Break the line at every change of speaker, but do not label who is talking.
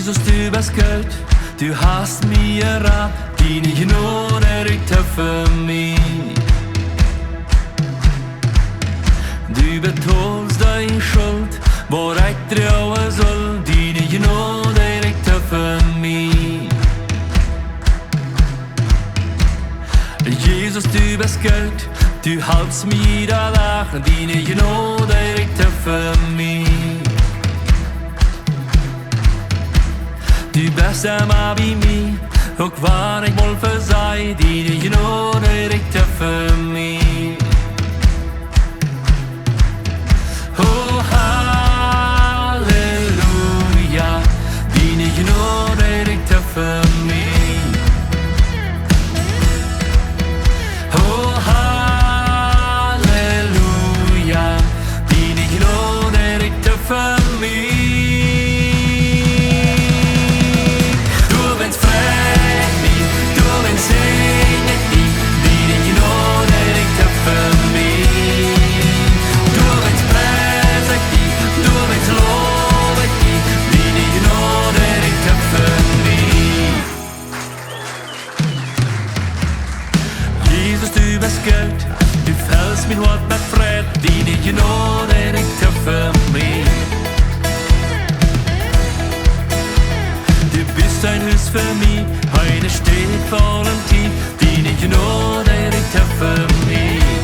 Jesus, du bist Geld, du hast mir errat, deine Gnade richter für mich. Du betalst deine Schuld, wo ich trauen soll, deine Gnade richter für mich. Jesus, du bist Geld, du hältst mir da lachen, deine Gnade richter für mich. Du bist einmal bei mir, auch war ich wohl versei, deine Gnade richter für mich. Oh, Halleluja, deine Gnade richter für mich. Oh, Halleluja, deine Gnade richter für mich. Geld, du fällst mit Wort mit Fred, deine Gnade richter für mich. Du bist ein Haus für mich, heute steht voll und tief, deine Gnade richter für mich.